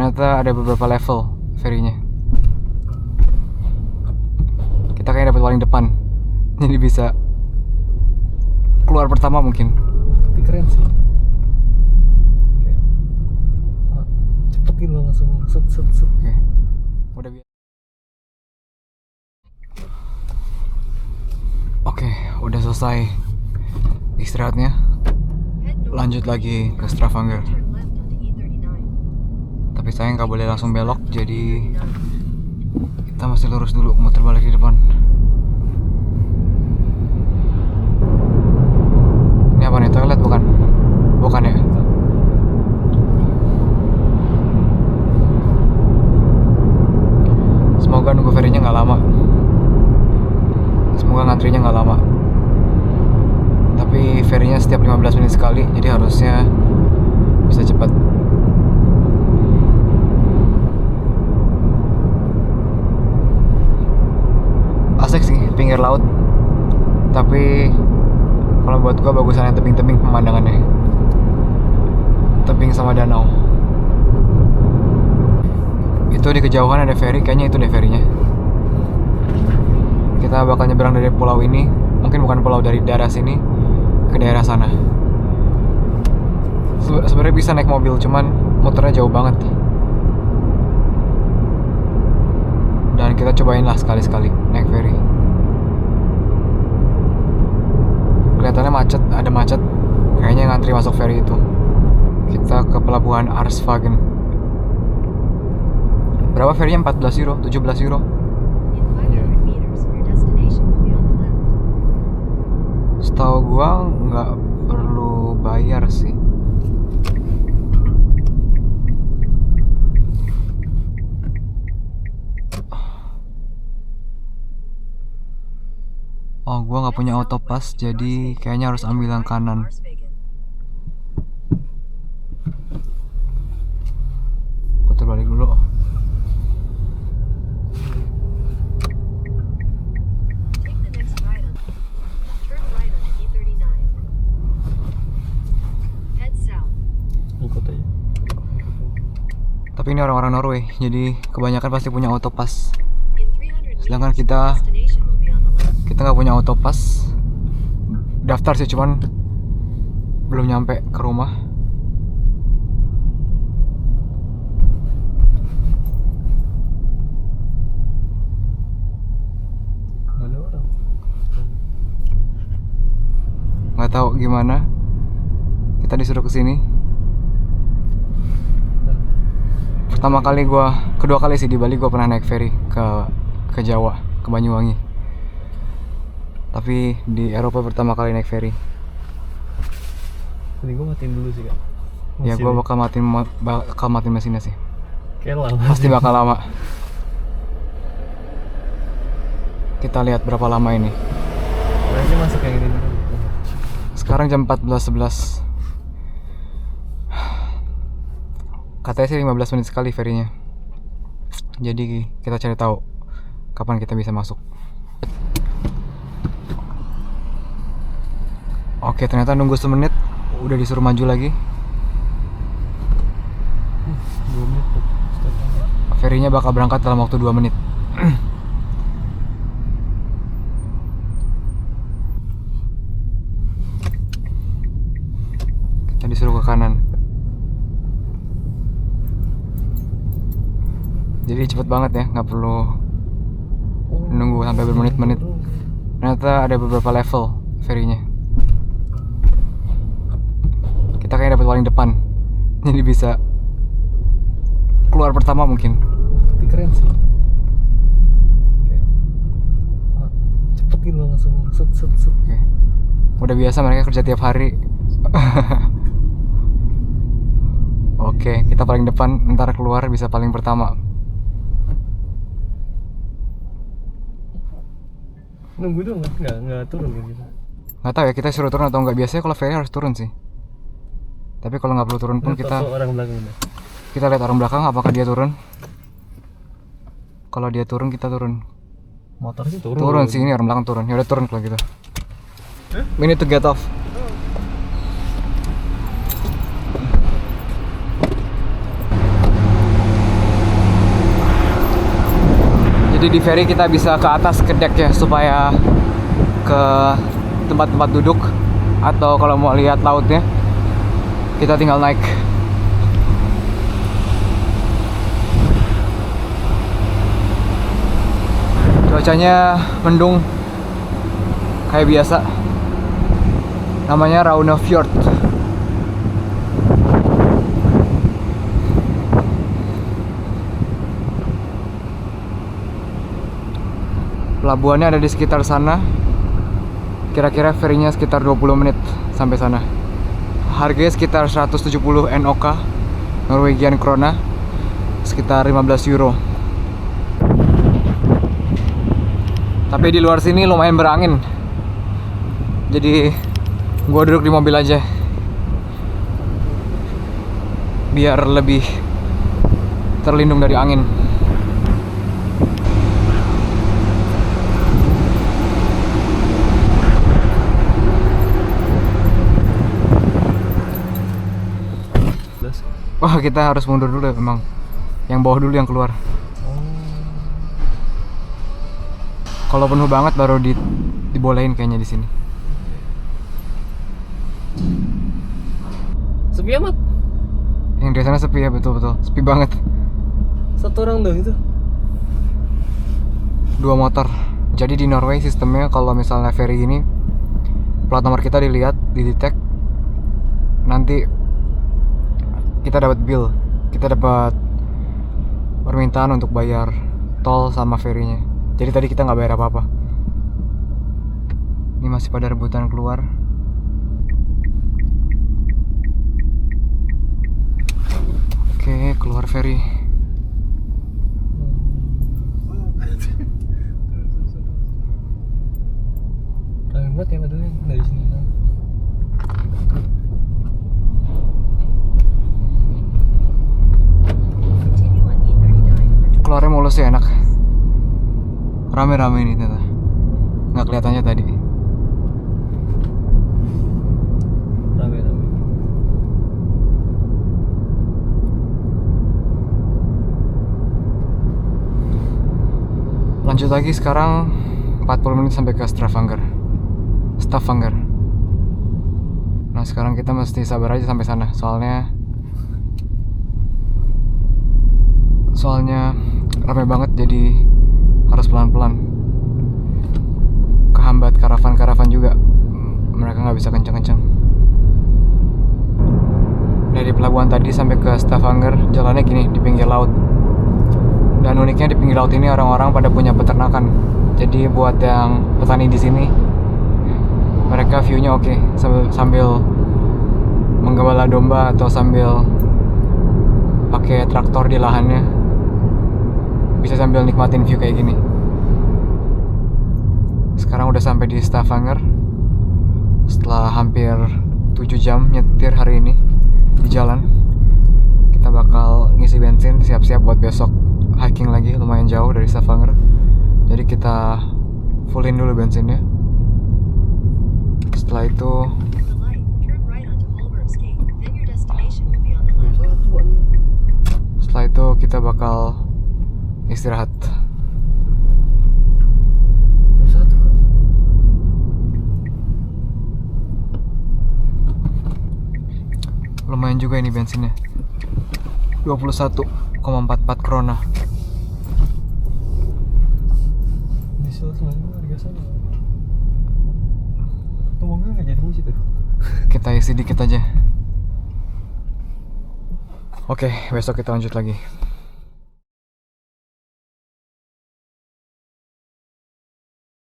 Ternyata ada beberapa level ferinya. Kita kayaknya dapat paling depan, jadi bisa keluar pertama mungkin. Tapi keren sih. Cepet gitu langsung set. Oke. Udah biasa. Oke, udah selesai istirahatnya. Lanjut lagi ke Stavanger. Tapi saya nggak boleh langsung belok, jadi kita masih lurus dulu, muter balik di depan. Ini apa nih, toilet bukan? Bukan ya? Semoga nunggu ferinya nggak lama. Semoga ngantrinya nggak lama. Tapi ferinya setiap 15 menit sekali, jadi harusnya bisa cepat. Asik sih, pinggir laut. Tapi kalau buat gua bagusan yang tebing-tebing pemandangannya. Tebing sama danau. Itu di kejauhan ada ferry, kayaknya itu deh ferinya. Kita bakal nyebrang dari pulau ini, mungkin bukan pulau, dari daerah sini ke daerah sana. Sebenarnya bisa naik mobil, cuman muternya jauh banget. Dan kita cobain lah sekali-sekali naik ferry. Kelihatannya macet, ada macet. Kayaknya ngantri masuk ferry itu. Kita ke pelabuhan Arsvagen. Berapa ferinya? 14 euro, 17 euro. Setahu gua nggak perlu bayar sih. Oh, gua nggak punya autopass, jadi kayaknya harus ambil yang kanan. Putar balik dulu. Ikut aja. Tapi ini orang-orang Norway, jadi kebanyakan pasti punya autopass. Sedangkan kita nggak punya autopass. Daftar sih, cuman belum nyampe ke rumah. Mana orang? Nggak tahu gimana. Kita disuruh ke sini. Kedua kali sih di Bali gua pernah naik ferry ke Jawa, ke Banyuwangi. Tapi di Eropa pertama kali naik ferry. Ini gue matiin dulu sih, Kak. Ya gue bakal matiin mesinnya sih. Kayak lama. Pasti bakal lama. Kita lihat berapa lama ini. Kayaknya masuk yang ini dulu. Sekarang jam 14.11. Katanya sih 15 menit sekali ferinya. Jadi kita cari tahu kapan kita bisa masuk. Oke, ternyata nunggu semenit udah disuruh maju lagi. 2 menit tuh. Ferinya bakal berangkat dalam waktu 2 menit. Kita disuruh ke kanan. Jadi cepet banget ya, nggak perlu nunggu sampai bermenit-menit. Ternyata ada beberapa level ferinya. Kita kayaknya dapat paling depan, jadi bisa keluar pertama mungkin. Tapi keren sih. Cepet gitu langsung set. Oke. Udah biasa mereka kerja tiap hari. Oke, kita paling depan, ntar keluar bisa paling pertama. Nunggu dong, nggak turun kan gitu. Nggak tahu ya, kita suruh turun atau nggak. Biasanya kalau ferry harus turun sih. Tapi kalau nggak perlu turun pun kita orang belakang udah. Kita lihat orang belakang apakah dia turun. Kalau dia turun, kita turun. Motor sih turun. Turun sih, ini orang belakang turun. Ya udah turun kalau gitu. We need to get off. Jadi di ferry kita bisa ke atas ke deck ya, supaya ke tempat-tempat duduk, atau kalau mau lihat lautnya kita tinggal naik. Cuacanya mendung kayak biasa. Namanya Raune Fjord. Pelabuhannya ada di sekitar sana. Kira-kira ferinya sekitar 20 menit sampai sana. Harganya sekitar 170 NOK, Norwegian krona, sekitar 15 euro. Tapi di luar sini lumayan berangin. Jadi gua duduk di mobil aja biar lebih terlindung dari angin. Wah, kita harus mundur dulu emang. Yang bawah dulu yang keluar. Kalau penuh banget baru dibolehin kayaknya di sini. Sepi amat. Yang di sana sepi ya, betul-betul. Sepi banget. Satu orang dong itu. 2 motor. Jadi di Norway sistemnya kalau misalnya ferry ini plat nomor kita dilihat, didetek, nanti kita dapat bill, kita dapat permintaan untuk bayar tol sama ferrynya. Jadi tadi kita nggak bayar apa-apa. Ini masih pada rebutan keluar. Oke, keluar ferry. Ramai banget ya padahal dari sini. Keluarnya mulus ya, enak. Rame-rame ini ternyata. Nggak kelihatannya tadi. Rame-rame. Lanjut lagi sekarang 40 menit sampai ke Stavanger. Nah, sekarang kita mesti sabar aja sampai sana. Soalnya ramai banget, jadi harus pelan-pelan. Kehambat karavan juga, mereka nggak bisa kencang-kencang. Dari pelabuhan tadi sampai ke Stavanger jalannya gini, di pinggir laut. Dan uniknya di pinggir laut ini orang-orang pada punya peternakan. Jadi buat yang petani di sini, mereka view-nya oke, sambil menggembala domba atau sambil pakai traktor di lahannya. Bisa sambil nikmatin view kayak gini. Sekarang udah sampai di Stavanger. Setelah hampir 7 jam nyetir hari ini di jalan, kita bakal ngisi bensin, siap-siap buat besok hiking lagi. Lumayan jauh dari Stavanger, jadi kita fullin dulu bensinnya. Setelah itu kita bakal istirahat. Satu kan? Lumayan juga ini bensinnya, 21,44 krona. Diesel sebenarnya harga sama. Tuh mobil nggak jadi ngisi tuh. Kita isi dikit aja. Oke, besok kita lanjut lagi.